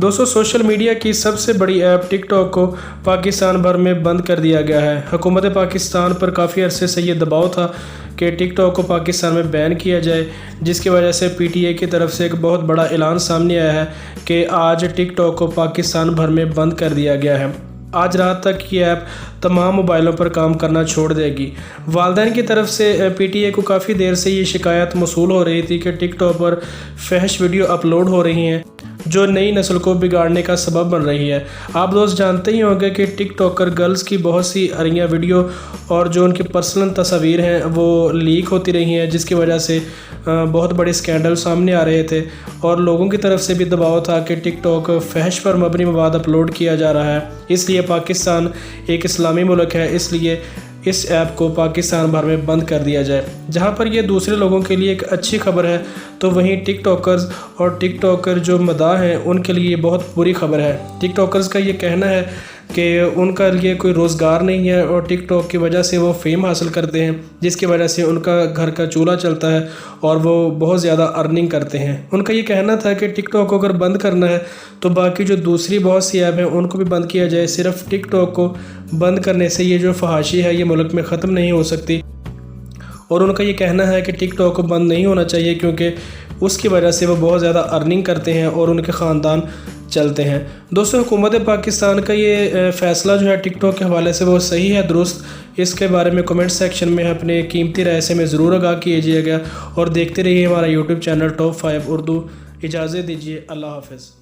दोस्तों social media की सबसे बड़ी ऐप टिक टॉक को पाकिस्तान भर में बंद कर दिया गया है। हुकूमत पाकिस्तान पर काफ़ी अरसे से ये दबाव था कि टिक टॉक को पाकिस्तान में बैन किया जाए, जिसकी वजह से पीटीआई की तरफ से एक बहुत बड़ा ऐलान सामने आया है कि आज टिक टॉक को पाकिस्तान भर में बंद कर दिया गया है। आज रात तक ये ऐप तमाम मोबाइलों पर काम करना छोड़ देगी। वालिदैन की तरफ से पीटीआई को काफ़ी देर से ये शिकायत मौसूल हो रही थी कि टिक टॉक पर फहश वीडियो अपलोड हो रही हैं जो नई नस्ल को बिगाड़ने का सबब बन रही है। आप दोस्त जानते ही होंगे कि टिक टॉकर गर्ल्स की बहुत सी अरियाँ वीडियो और जो उनकी पर्सनल तस्वीर हैं वो लीक होती रही हैं, जिसकी वजह से बहुत बड़े स्कैंडल सामने आ रहे थे और लोगों की तरफ से भी दबाव था कि टिक टॉक फहश पर मबनी मवाद अपलोड किया जा रहा है। इसलिए पाकिस्तान एक इस्लामी मुल्क है, इसलिए इस ऐप को पाकिस्तान भर में बंद कर दिया जाए। जहां पर ये दूसरे लोगों के लिए एक अच्छी खबर है, तो वहीं टिक टॉकर्स और टिक टॉकर जो मदाह हैं उनके लिए बहुत बुरी खबर है। टिक टॉकर्स का ये कहना है कि उनका लिए कोई रोज़गार नहीं है और टिक टॉक की वजह से वो फेम हासिल करते हैं, जिसकी वजह से उनका घर का चूल्हा चलता है और वो बहुत ज़्यादा अर्निंग करते हैं। उनका ये कहना था कि टिक टॉक को अगर बंद करना है तो बाकी जो दूसरी बहुत सी ऐप हैं उनको भी बंद किया जाए। सिर्फ टिक टॉक को बंद करने से ये जो फहाशी है ये मुल्क में ख़त्म नहीं हो सकती। और उनका ये कहना है कि टिक टॉक को बंद नहीं होना चाहिए क्योंकि उसकी वजह से वो बहुत ज़्यादा अर्निंग करते हैं और उनके ख़ानदान चलते हैं। दोस्तों हुकूमत पाकिस्तान का ये फ़ैसला जो है टिक टॉक के हवाले से वो सही है, दुरुस्त? इसके बारे में कमेंट सेक्शन में अपने कीमती राय से में ज़रूर आगाह कीजिएगा और देखते रहिए हमारा यूट्यूब चैनल टॉप 5 उर्दू। इजाज़त दीजिए, अल्लाह हाफ़िज़।